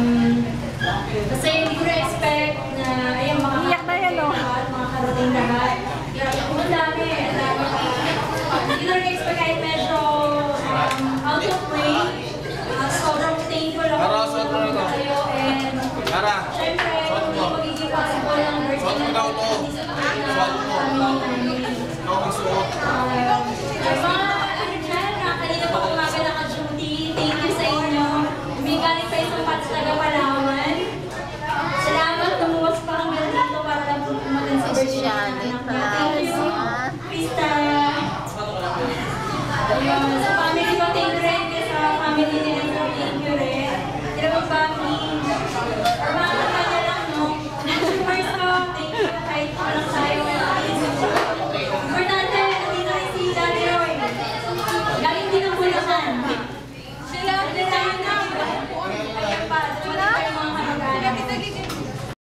Kasi hindi ko na-expect na, ayun, mga karating lahat. Ang dami. Hindi ko na-expect kahit medyo out of way. Sobrang thankful ako kayo and syempre,